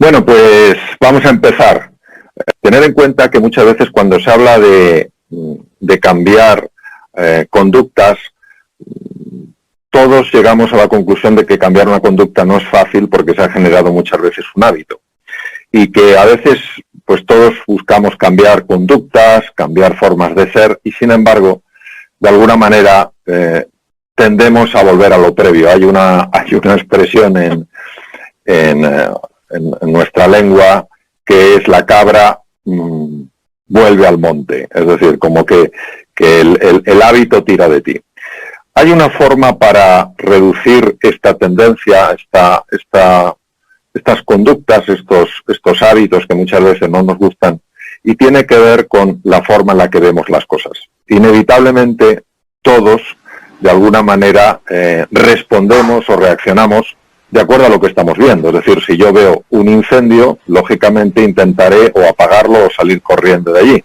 Bueno, pues vamos a empezar. Tener en cuenta que muchas veces cuando se habla de cambiar conductas, todos llegamos a la conclusión de que cambiar una conducta no es fácil porque se ha generado muchas veces un hábito. Y que a veces pues todos buscamos cambiar conductas, cambiar formas de ser y sin embargo, de alguna manera tendemos a volver a lo previo. Hay una expresión en nuestra lengua que es la cabra vuelve al monte, es decir, como que el hábito tira de ti. Hay una forma para reducir esta tendencia, estas conductas, estos hábitos que muchas veces no nos gustan, y tiene que ver con la forma en la que vemos las cosas. Inevitablemente todos, de alguna manera, respondemos o reaccionamos de acuerdo a lo que estamos viendo. Es decir, si yo veo un incendio, lógicamente intentaré o apagarlo o salir corriendo de allí.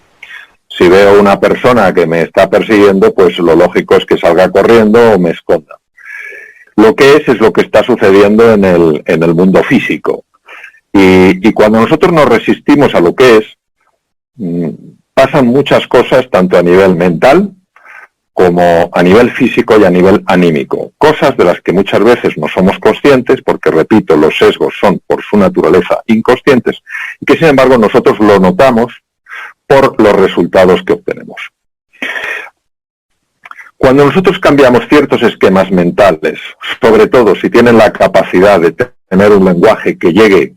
Si veo una persona que me está persiguiendo, pues lo lógico es que salga corriendo o me esconda. Lo que es lo que está sucediendo en el mundo físico. Y cuando nosotros nos resistimos a lo que es, pasan muchas cosas, tanto a nivel mental como a nivel físico y a nivel anímico. Cosas de las que muchas veces no somos conscientes, porque, repito, los sesgos son por su naturaleza inconscientes, y que, sin embargo, nosotros lo notamos por los resultados que obtenemos. Cuando nosotros cambiamos ciertos esquemas mentales, sobre todo si tienen la capacidad de tener un lenguaje que llegue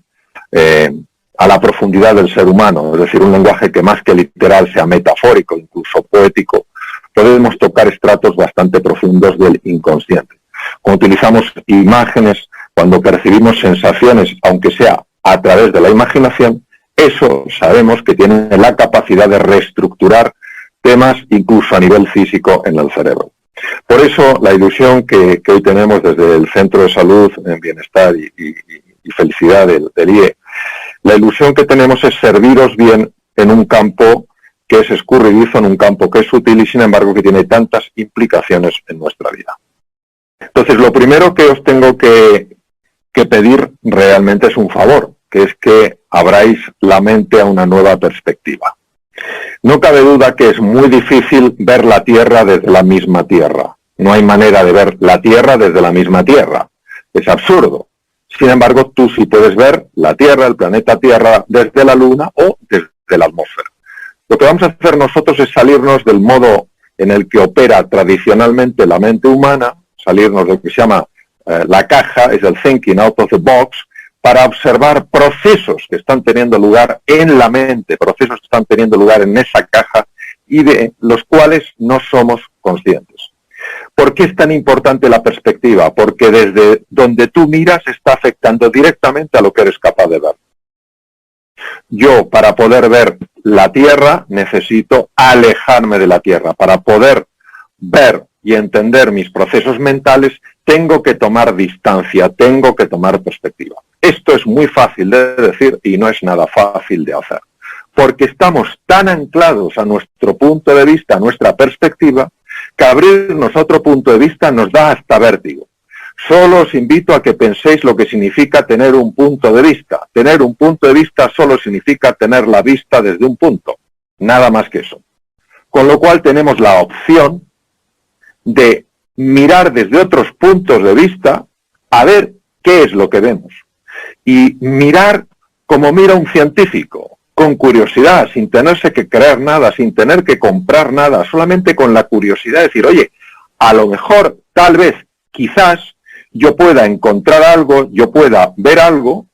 a la profundidad del ser humano, es decir, un lenguaje que más que literal sea metafórico, incluso poético, podemos tocar estratos bastante profundos del inconsciente. Cuando utilizamos imágenes, cuando percibimos sensaciones, aunque sea a través de la imaginación, eso sabemos que tiene la capacidad de reestructurar temas incluso a nivel físico en el cerebro. Por eso la ilusión que hoy tenemos desde el Centro de Salud, en Bienestar y Felicidad del IE, la ilusión que tenemos es serviros bien en un campo que es escurridizo, en un campo que es sutil y sin embargo que tiene tantas implicaciones en nuestra vida. Entonces, lo primero que os tengo que pedir realmente es un favor, que es que abráis la mente a una nueva perspectiva. No cabe duda que es muy difícil ver la Tierra desde la misma Tierra. No hay manera de ver la Tierra desde la misma Tierra. Es absurdo. Sin embargo, tú sí puedes ver la Tierra, el planeta Tierra, desde la Luna o desde la atmósfera. Lo que vamos a hacer nosotros es salirnos del modo en el que opera tradicionalmente la mente humana, salirnos de lo que se llama la caja, es el thinking out of the box, para observar procesos que están teniendo lugar en la mente, procesos que están teniendo lugar en esa caja y de los cuales no somos conscientes. ¿Por qué es tan importante la perspectiva? Porque desde donde tú miras está afectando directamente a lo que eres capaz de ver. Yo, para poder ver la Tierra, necesito alejarme de la Tierra. Para poder ver y entender mis procesos mentales, tengo que tomar distancia, tengo que tomar perspectiva. Esto es muy fácil de decir y no es nada fácil de hacer, porque estamos tan anclados a nuestro punto de vista, a nuestra perspectiva, que abrirnos a otro punto de vista nos da hasta vértigo. Solo os invito a que penséis lo que significa tener un punto de vista. Tener un punto de vista solo significa tener la vista desde un punto, nada más que eso. Con lo cual tenemos la opción de mirar desde otros puntos de vista a ver qué es lo que vemos. Y mirar como mira un científico, con curiosidad, sin tenerse que creer nada, sin tener que comprar nada, solamente con la curiosidad de decir, oye, a lo mejor, tal vez, quizás, yo pueda encontrar algo, yo pueda ver algo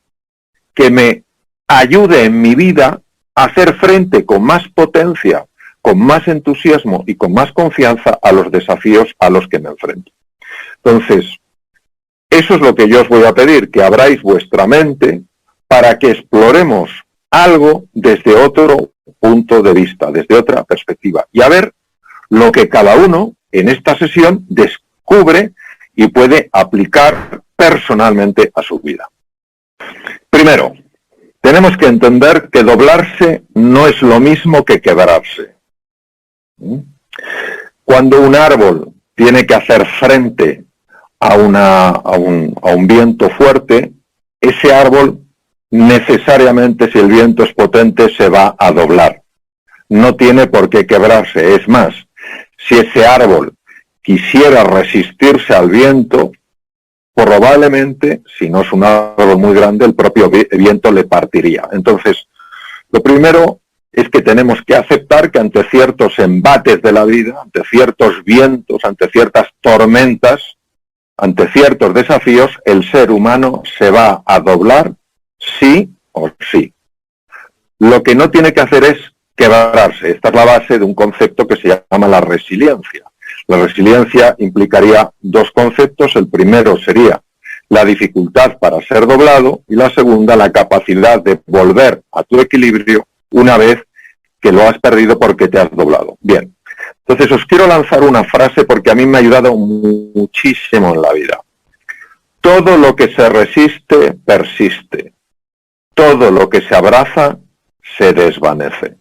que me ayude en mi vida a hacer frente con más potencia, con más entusiasmo y con más confianza a los desafíos a los que me enfrento. Entonces, eso es lo que yo os voy a pedir, que abráis vuestra mente para que exploremos algo desde otro punto de vista, desde otra perspectiva, y a ver lo que cada uno en esta sesión descubre y puede aplicar personalmente a su vida. Primero, tenemos que entender que doblarse no es lo mismo que quebrarse. Cuando un árbol tiene que hacer frente a un viento fuerte, ese árbol necesariamente, si el viento es potente, se va a doblar. No tiene por qué quebrarse. Es más, si ese árbol quisiera resistirse al viento, probablemente, si no es un árbol muy grande, el propio viento le partiría. Entonces, lo primero es que tenemos que aceptar que ante ciertos embates de la vida, ante ciertos vientos, ante ciertas tormentas, ante ciertos desafíos, el ser humano se va a doblar sí o sí. Lo que no tiene que hacer es quebrarse. Esta es la base de un concepto que se llama la resiliencia. La resiliencia implicaría dos conceptos. El primero sería la dificultad para ser doblado y la segunda, la capacidad de volver a tu equilibrio una vez que lo has perdido porque te has doblado. Bien, entonces os quiero lanzar una frase porque a mí me ha ayudado muchísimo en la vida. Todo lo que se resiste, persiste. Todo lo que se abraza, se desvanece.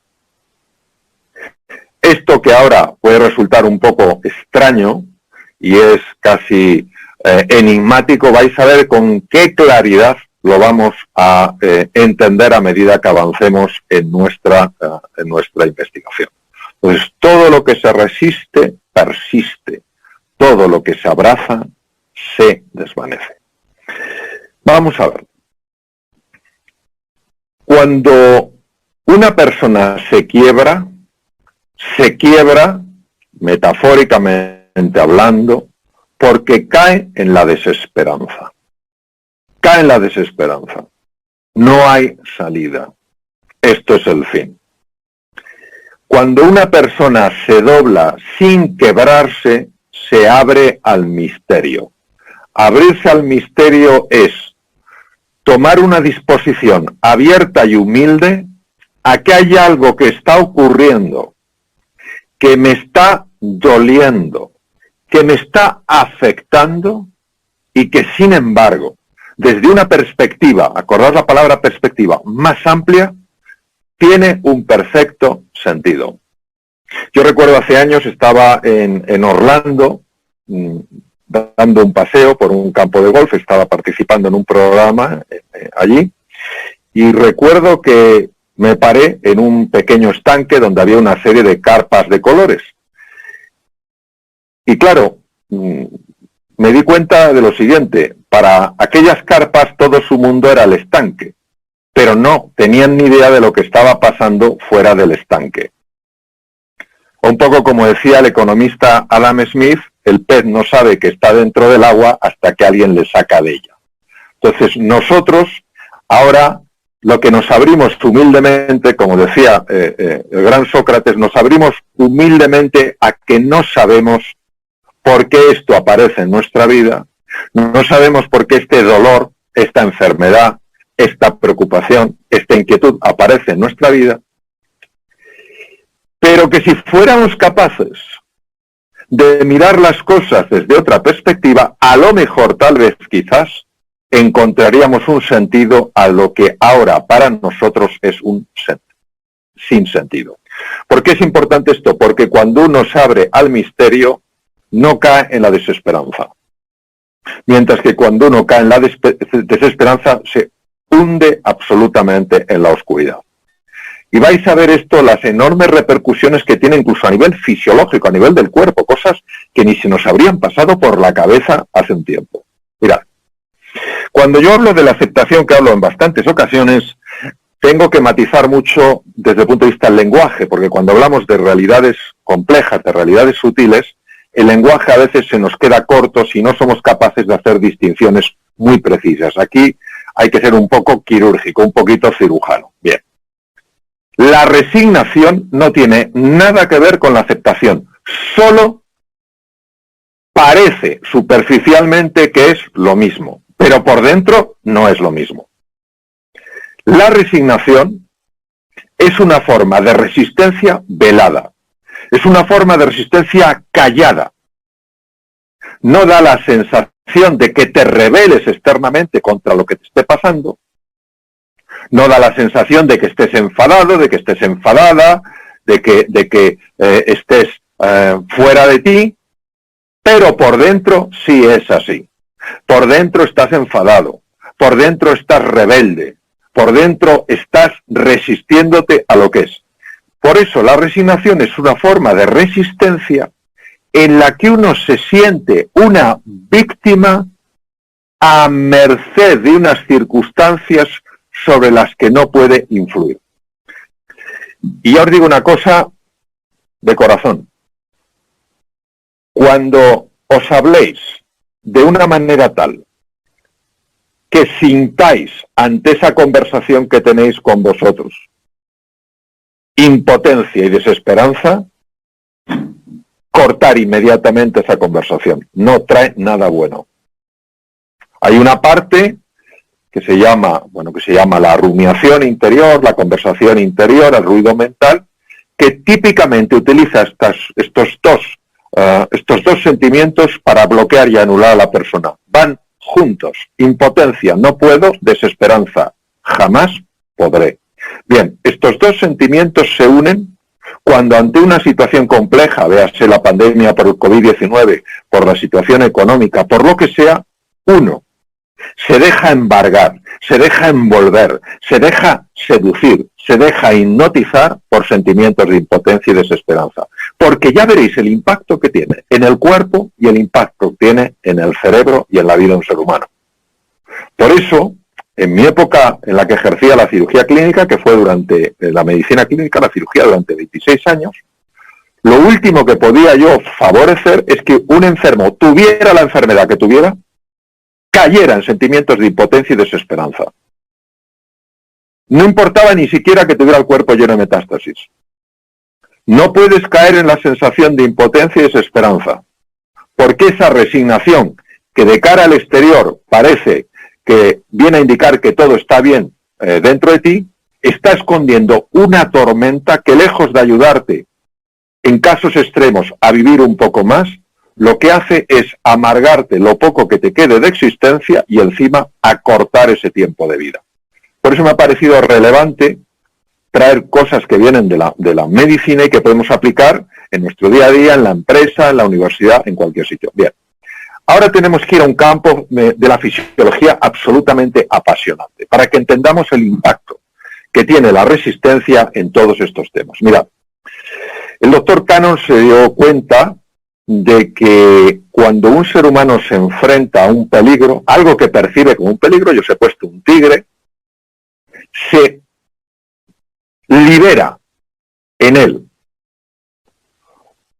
Esto que ahora puede resultar un poco extraño y es casi enigmático, vais a ver con qué claridad lo vamos a entender a medida que avancemos en nuestra investigación. Entonces, todo lo que se resiste, persiste. Todo lo que se abraza, se desvanece. Vamos a ver. Cuando una persona se quiebra, metafóricamente hablando, porque cae en la desesperanza. Cae en la desesperanza. No hay salida. Esto es el fin. Cuando una persona se dobla sin quebrarse, se abre al misterio. Abrirse al misterio es tomar una disposición abierta y humilde a que hay algo que está ocurriendo, que me está doliendo, que me está afectando y que, sin embargo, desde una perspectiva, acordad la palabra perspectiva, más amplia, tiene un perfecto sentido. Yo recuerdo hace años estaba en Orlando dando un paseo por un campo de golf, estaba participando en un programa allí y recuerdo que me paré en un pequeño estanque donde había una serie de carpas de colores. Y claro, me di cuenta de lo siguiente, para aquellas carpas todo su mundo era el estanque, pero no tenían ni idea de lo que estaba pasando fuera del estanque. Un poco como decía el economista Adam Smith, el pez no sabe que está dentro del agua hasta que alguien le saca de ella. Entonces nosotros ahora lo que nos abrimos humildemente, como decía el gran Sócrates, nos abrimos humildemente a que no sabemos por qué esto aparece en nuestra vida, no sabemos por qué este dolor, esta enfermedad, esta preocupación, esta inquietud aparece en nuestra vida, pero que si fuéramos capaces de mirar las cosas desde otra perspectiva, a lo mejor, tal vez, quizás, encontraríamos un sentido a lo que ahora para nosotros es un sin sentido. ¿Por qué es importante esto? Porque cuando uno se abre al misterio, no cae en la desesperanza. Mientras que cuando uno cae en la desesperanza, se hunde absolutamente en la oscuridad. Y vais a ver esto, las enormes repercusiones que tiene incluso a nivel fisiológico, a nivel del cuerpo, cosas que ni se nos habrían pasado por la cabeza hace un tiempo. Mirad, cuando yo hablo de la aceptación, que hablo en bastantes ocasiones, tengo que matizar mucho desde el punto de vista del lenguaje, porque cuando hablamos de realidades complejas, de realidades sutiles, el lenguaje a veces se nos queda corto si no somos capaces de hacer distinciones muy precisas. Aquí hay que ser un poco quirúrgico, un poquito cirujano. Bien. La resignación no tiene nada que ver con la aceptación, solo parece superficialmente que es lo mismo, pero por dentro no es lo mismo. La resignación es una forma de resistencia velada, es una forma de resistencia callada. No da la sensación de que te rebeles externamente contra lo que te esté pasando, no da la sensación de que estés enfadado, de que estés enfadada, de que estés fuera de ti, pero por dentro sí es así. Por dentro estás enfadado, por dentro estás rebelde, por dentro estás resistiéndote a lo que es. Por eso la resignación es una forma de resistencia en la que uno se siente una víctima a merced de unas circunstancias sobre las que no puede influir. Y ya os digo una cosa de corazón. Cuando os habléis de una manera tal que sintáis ante esa conversación que tenéis con vosotros impotencia y desesperanza, cortar inmediatamente esa conversación. No trae nada bueno. Hay una parte que se llama la rumiación interior, la conversación interior, el ruido mental, que típicamente utiliza estos dos sentimientos para bloquear y anular a la persona. Van juntos. Impotencia, no puedo; desesperanza, jamás podré. Bien, estos dos sentimientos se unen cuando ante una situación compleja, véase la pandemia por el COVID-19, por la situación económica, por lo que sea, uno se deja embargar, se deja envolver, se deja seducir, se deja hipnotizar por sentimientos de impotencia y desesperanza. Porque ya veréis el impacto que tiene en el cuerpo y el impacto que tiene en el cerebro y en la vida de un ser humano. Por eso, en mi época en la que ejercía la cirugía clínica, que fue durante la medicina clínica, la cirugía durante 26 años, lo último que podía yo favorecer es que un enfermo, tuviera la enfermedad que tuviera, cayera en sentimientos de impotencia y desesperanza. No importaba ni siquiera que tuviera el cuerpo lleno de metástasis. No puedes caer en la sensación de impotencia y desesperanza, porque esa resignación que de cara al exterior parece que viene a indicar que todo está bien dentro de ti, está escondiendo una tormenta que, lejos de ayudarte en casos extremos a vivir un poco más, lo que hace es amargarte lo poco que te quede de existencia y encima acortar ese tiempo de vida. Por eso me ha parecido relevante traer cosas que vienen de la medicina y que podemos aplicar en nuestro día a día, en la empresa, en la universidad, en cualquier sitio. Bien, ahora tenemos que ir a un campo de la fisiología absolutamente apasionante, para que entendamos el impacto que tiene la resistencia en todos estos temas. Mirad, el doctor Cannon se dio cuenta de que cuando un ser humano se enfrenta a un peligro, algo que percibe como un peligro, yo os he puesto un tigre, se libera en él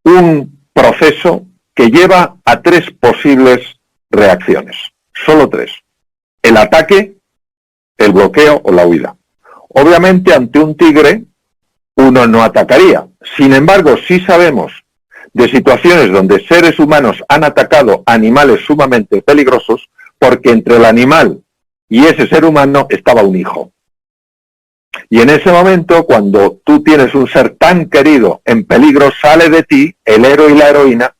un proceso que lleva a tres posibles reacciones, solo tres: el ataque, el bloqueo o la huida. Obviamente ante un tigre uno no atacaría, sin embargo sí sabemos de situaciones donde seres humanos han atacado animales sumamente peligrosos porque entre el animal y ese ser humano estaba un hijo. Y en ese momento, cuando tú tienes un ser tan querido en peligro, sale de ti el héroe y la heroína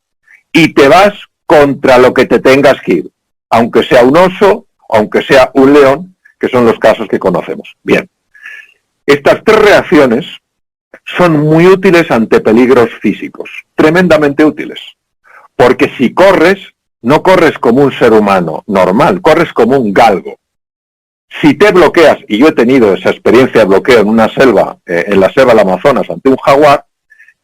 y te vas contra lo que te tengas que ir, aunque sea un oso, aunque sea un león, que son los casos que conocemos. Bien, estas tres reacciones son muy útiles ante peligros físicos, tremendamente útiles, porque si corres, no corres como un ser humano normal, corres como un galgo. Si te bloqueas, y yo he tenido esa experiencia de bloqueo en una selva, en la selva del Amazonas, ante un jaguar,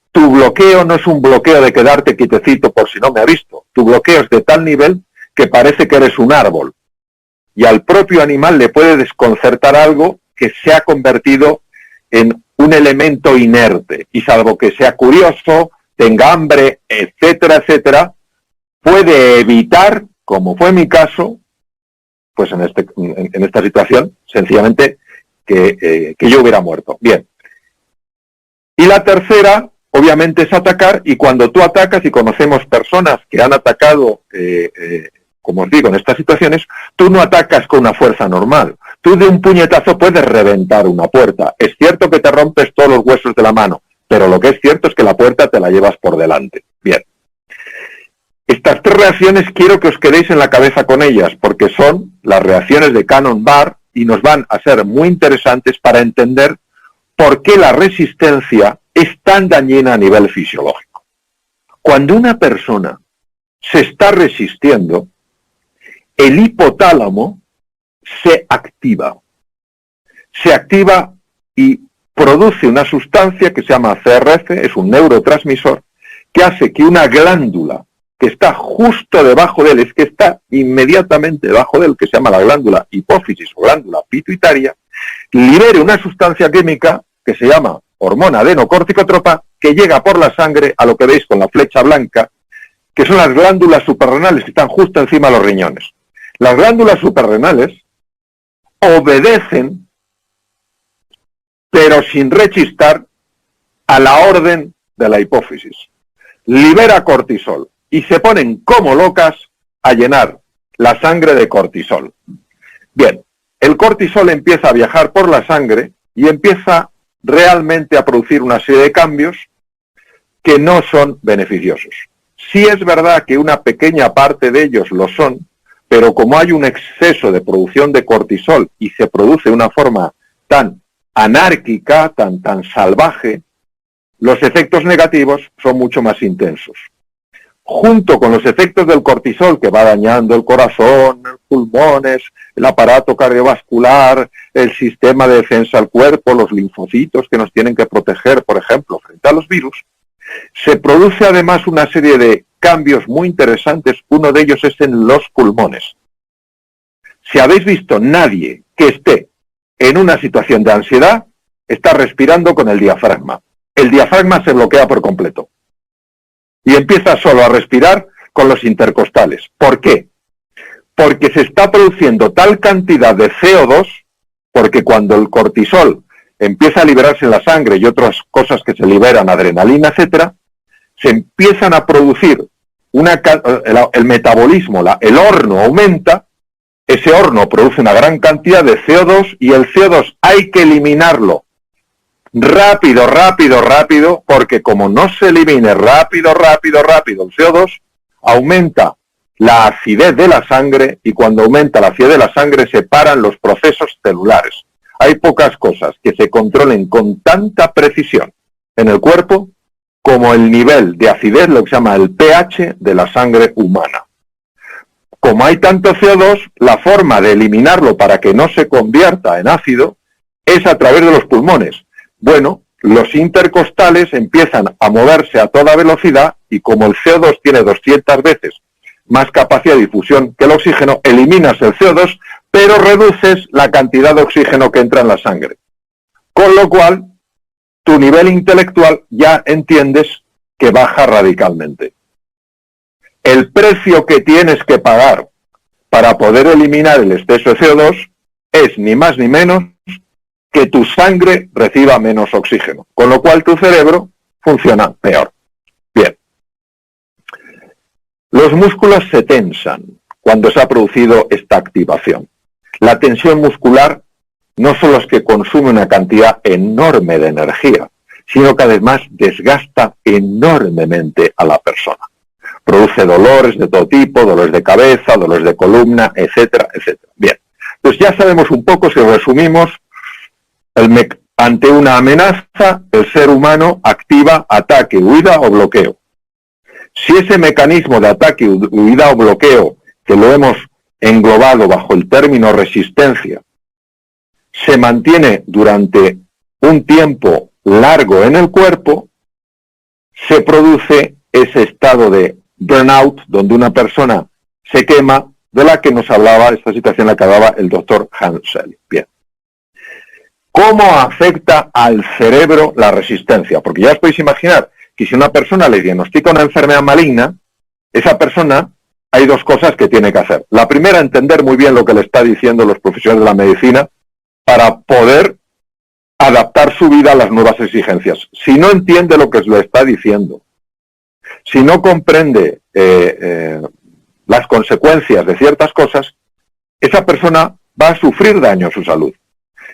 tu bloqueo no es un bloqueo de quedarte quietecito por si no me ha visto. Tu bloqueo es de tal nivel que parece que eres un árbol. Y al propio animal le puede desconcertar algo que se ha convertido en un elemento inerte. Y salvo que sea curioso, tenga hambre, etcétera, etcétera, puede evitar, como fue mi caso, pues en esta situación, sencillamente, que yo hubiera muerto. Bien. Y la tercera, obviamente, es atacar, y cuando tú atacas, y conocemos personas que han atacado, como os digo, en estas situaciones, tú no atacas con una fuerza normal. Tú de un puñetazo puedes reventar una puerta. Es cierto que te rompes todos los huesos de la mano, pero lo que es cierto es que la puerta te la llevas por delante. Bien. Estas tres reacciones quiero que os quedéis en la cabeza con ellas, porque son las reacciones de Cannon-Barr y nos van a ser muy interesantes para entender por qué la resistencia es tan dañina a nivel fisiológico. Cuando una persona se está resistiendo, el hipotálamo se activa. se activa y produce una sustancia que se llama CRF, es un neurotransmisor, que hace que una glándula que está justo debajo de él, es que está inmediatamente debajo de él, que se llama la glándula hipófisis o glándula pituitaria, libere una sustancia química que se llama hormona adenocorticotropa, que llega por la sangre a lo que veis con la flecha blanca, que son las glándulas suprarrenales que están justo encima de los riñones. Las glándulas suprarrenales obedecen, pero sin rechistar, a la orden de la hipófisis. Libera cortisol y se ponen como locas a llenar la sangre de cortisol. Bien, el cortisol empieza a viajar por la sangre y empieza realmente a producir una serie de cambios que no son beneficiosos. Sí es verdad que una pequeña parte de ellos lo son, pero como hay un exceso de producción de cortisol y se produce de una forma tan anárquica, tan salvaje, los efectos negativos son mucho más intensos. Junto con los efectos del cortisol, que va dañando el corazón, los pulmones, el aparato cardiovascular, el sistema de defensa del cuerpo, los linfocitos que nos tienen que proteger, por ejemplo, frente a los virus, se produce además una serie de cambios muy interesantes. Uno de ellos es en los pulmones. Si habéis visto, nadie que esté en una situación de ansiedad está respirando con el diafragma. El diafragma se bloquea por completo y empieza solo a respirar con los intercostales. ¿Por qué? Porque se está produciendo tal cantidad de CO2, porque cuando el cortisol empieza a liberarse en la sangre y otras cosas que se liberan, adrenalina, etcétera, se empiezan a producir el metabolismo, el horno aumenta, ese horno produce una gran cantidad de CO2 y el CO2 hay que eliminarlo rápido, porque como no se elimine rápido el CO2, aumenta la acidez de la sangre y cuando aumenta la acidez de la sangre se paran los procesos celulares. Hay pocas cosas que se controlen con tanta precisión en el cuerpo como el nivel de acidez, lo que se llama el pH de la sangre humana. Como hay tanto CO2, la forma de eliminarlo para que no se convierta en ácido es a través de los pulmones. Bueno, los intercostales empiezan a moverse a toda velocidad y como el CO2 tiene 200 veces más capacidad de difusión que el oxígeno, eliminas el CO2, pero reduces la cantidad de oxígeno que entra en la sangre. Con lo cual, tu nivel intelectual ya entiendes que baja radicalmente. El precio que tienes que pagar para poder eliminar el exceso de CO2 es ni más ni menos que tu sangre reciba menos oxígeno, con lo cual tu cerebro funciona peor. Bien. Los músculos se tensan cuando se ha producido esta activación. La tensión muscular no solo es que consume una cantidad enorme de energía, sino que además desgasta enormemente a la persona. Produce dolores de todo tipo, dolores de cabeza, dolores de columna, etcétera, etcétera. Bien, pues ya sabemos un poco, si resumimos, ante una amenaza, el ser humano activa ataque, huida o bloqueo. Si ese mecanismo de ataque, huida o bloqueo, que lo hemos englobado bajo el término resistencia, se mantiene durante un tiempo largo en el cuerpo, se produce ese estado de burnout, donde una persona se quema, de la que nos hablaba, esta situación la que hablaba el doctor Hansel. Bien. ¿Cómo afecta al cerebro la resistencia? Porque ya os podéis imaginar que si una persona le diagnostica una enfermedad maligna, esa persona, hay dos cosas que tiene que hacer. La primera, entender muy bien lo que le está diciendo los profesionales de la medicina para poder adaptar su vida a las nuevas exigencias. Si no entiende lo que le está diciendo, si no comprende las consecuencias de ciertas cosas, esa persona va a sufrir daño a su salud.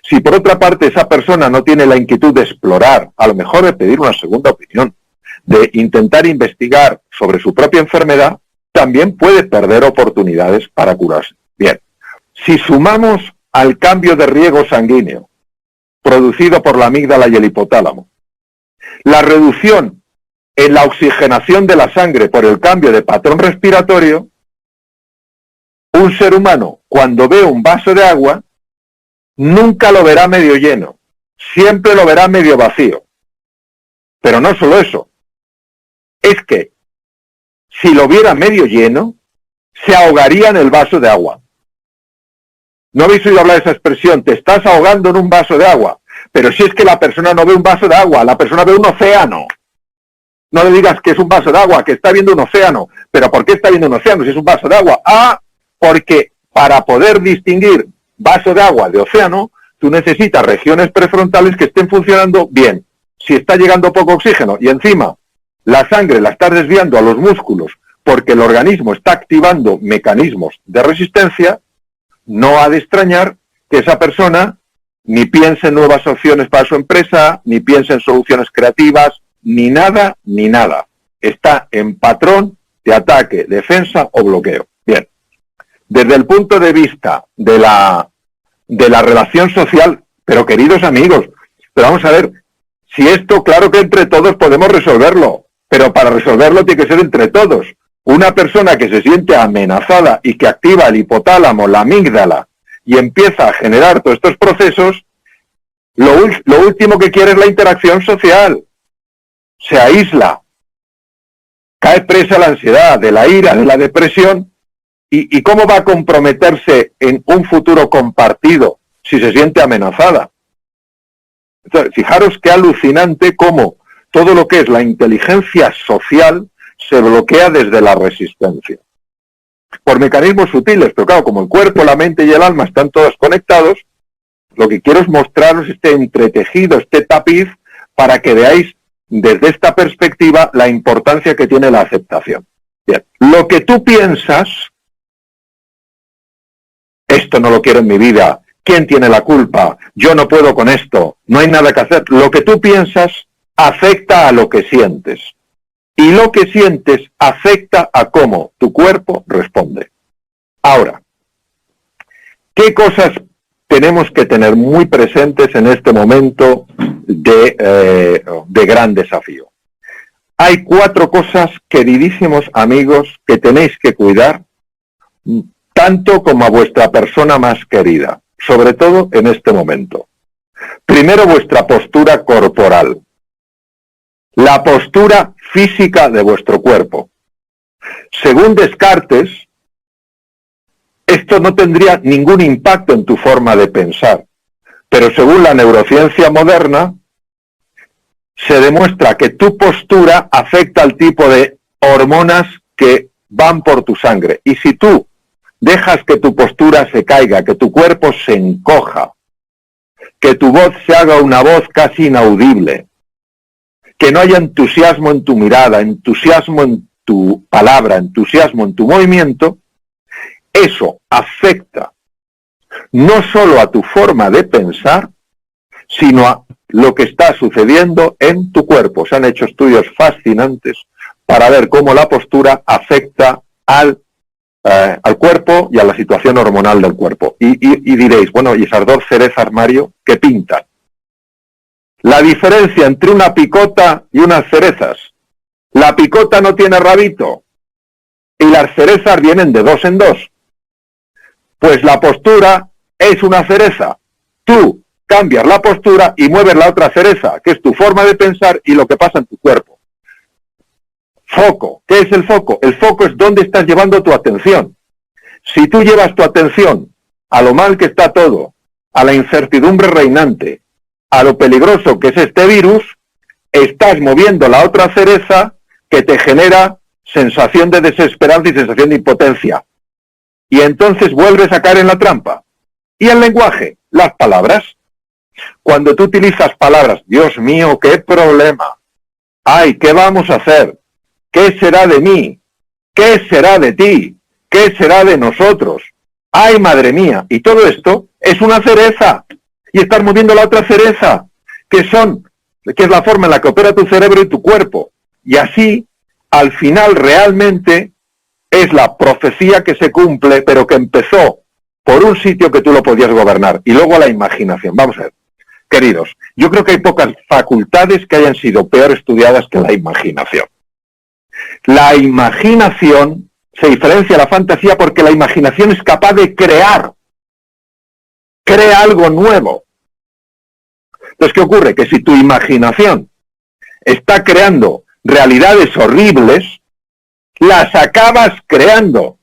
Si por otra parte esa persona no tiene la inquietud de explorar, a lo mejor de pedir una segunda opinión, de intentar investigar sobre su propia enfermedad, también puede perder oportunidades para curarse. Bien, si sumamos al cambio de riego sanguíneo producido por la amígdala y el hipotálamo, la reducción en la oxigenación de la sangre por el cambio de patrón respiratorio, un ser humano cuando ve un vaso de agua nunca lo verá medio lleno, siempre lo verá medio vacío. Pero no solo eso, es que si lo viera medio lleno, se ahogaría en el vaso de agua. ¿No habéis oído hablar de esa expresión? Te estás ahogando en un vaso de agua. Pero si es que la persona no ve un vaso de agua, la persona ve un océano. No le digas que es un vaso de agua, que está viendo un océano. ¿Pero por qué está viendo un océano si es un vaso de agua? Ah, porque para poder distinguir vaso de agua de océano, tú necesitas regiones prefrontales que estén funcionando bien. Si está llegando poco oxígeno y encima la sangre la estás desviando a los músculos porque el organismo está activando mecanismos de resistencia, no ha de extrañar que esa persona ni piense en nuevas opciones para su empresa, ni piense en soluciones creativas, ni nada, ni nada. Está en patrón de ataque, defensa o bloqueo. Bien, desde el punto de vista de la relación social, pero queridos amigos, pero vamos a ver, si esto, claro que entre todos podemos resolverlo, pero para resolverlo tiene que ser entre todos. Una persona que se siente amenazada y que activa el hipotálamo, la amígdala, y empieza a generar todos estos procesos, lo último que quiere es la interacción social. Se aísla, cae presa de la ansiedad, de la ira, de la depresión, y ¿cómo va a comprometerse en un futuro compartido si se siente amenazada? Entonces, fijaros qué alucinante cómo todo lo que es la inteligencia social se bloquea desde la resistencia. Por mecanismos sutiles, pero claro, como el cuerpo, la mente y el alma están todos conectados, lo que quiero es mostraros este entretejido, este tapiz, para que veáis desde esta perspectiva la importancia que tiene la aceptación. Bien, lo que tú piensas, esto no lo quiero en mi vida, ¿quién tiene la culpa? Yo no puedo con esto, no hay nada que hacer. Lo que tú piensas afecta a lo que sientes. Y lo que sientes afecta a cómo tu cuerpo responde. Ahora, ¿qué cosas tenemos que tener muy presentes en este momento de gran desafío? Hay 4 cosas, queridísimos amigos, que tenéis que cuidar, tanto como a vuestra persona más querida, sobre todo en este momento. Primero, vuestra postura corporal. La postura física de vuestro cuerpo. Según Descartes, esto no tendría ningún impacto en tu forma de pensar, pero según la neurociencia moderna, se demuestra que tu postura afecta al tipo de hormonas que van por tu sangre. Y si tú dejas que tu postura se caiga, que tu cuerpo se encoja, que tu voz se haga una voz casi inaudible, que no haya entusiasmo en tu mirada, entusiasmo en tu palabra, entusiasmo en tu movimiento, eso afecta no solo a tu forma de pensar, sino a lo que está sucediendo en tu cuerpo. Se han hecho estudios fascinantes para ver cómo la postura afecta al cuerpo y a la situación hormonal del cuerpo. Y diréis, bueno, ¿y esas 2 cerezas, Mario, qué pintan? La diferencia entre una picota y unas cerezas. La picota no tiene rabito y las cerezas vienen de 2 en 2. Pues la postura es una cereza. Tú cambias la postura y mueves la otra cereza, que es tu forma de pensar y lo que pasa en tu cuerpo. Foco. ¿Qué es el foco? El foco es dónde estás llevando tu atención. Si tú llevas tu atención a lo mal que está todo, a la incertidumbre reinante, a lo peligroso que es este virus, estás moviendo la otra cereza que te genera sensación de desesperanza y sensación de impotencia. Y entonces vuelves a caer en la trampa. Y el lenguaje, las palabras. Cuando tú utilizas palabras, Dios mío, qué problema. Ay, ¿qué vamos a hacer? ¿Qué será de mí? ¿Qué será de ti? ¿Qué será de nosotros? Ay, madre mía. Y todo esto es una cereza. Y estás moviendo la otra cereza, que es la forma en la que opera tu cerebro y tu cuerpo. Y así, al final, realmente es la profecía que se cumple, pero que empezó por un sitio que tú lo podías gobernar. Y luego la imaginación. Vamos a ver, queridos, yo creo que hay pocas facultades que hayan sido peor estudiadas que la imaginación. La imaginación se diferencia de la fantasía porque la imaginación es capaz de crear crea algo nuevo. Entonces, ¿qué ocurre? Que si tu imaginación está creando realidades horribles, las acabas creando,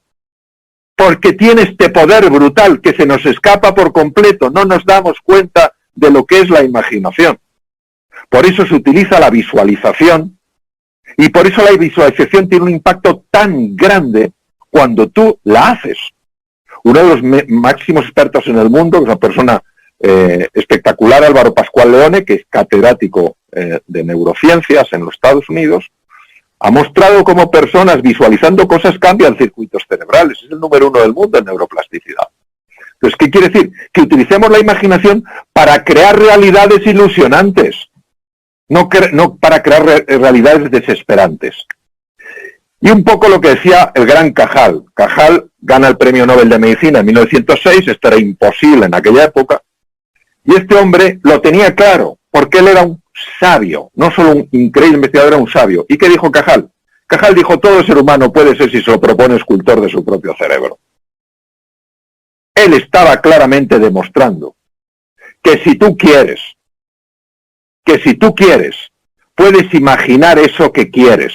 porque tiene este poder brutal que se nos escapa por completo, no nos damos cuenta de lo que es la imaginación. Por eso se utiliza la visualización, y por eso la visualización tiene un impacto tan grande cuando tú la haces. Uno de los máximos expertos en el mundo, que es una persona espectacular, Álvaro Pascual Leone, que es catedrático de neurociencias en los Estados Unidos, ha mostrado cómo personas visualizando cosas cambian circuitos cerebrales. Es el número 1 del mundo en neuroplasticidad. Entonces, ¿qué quiere decir? Que utilicemos la imaginación para crear realidades ilusionantes, no para crear realidades desesperantes. Y un poco lo que decía el gran Cajal. Cajal gana el Premio Nobel de Medicina en 1906, esto era imposible en aquella época, y este hombre lo tenía claro, porque él era un sabio, no solo un increíble investigador, era un sabio. ¿Y qué dijo Cajal? Cajal dijo, todo ser humano puede ser, si se lo propone, escultor de su propio cerebro. Él estaba claramente demostrando que si tú quieres, puedes imaginar eso que quieres.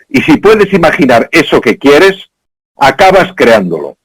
Y si puedes imaginar eso que quieres, acabas creándolo.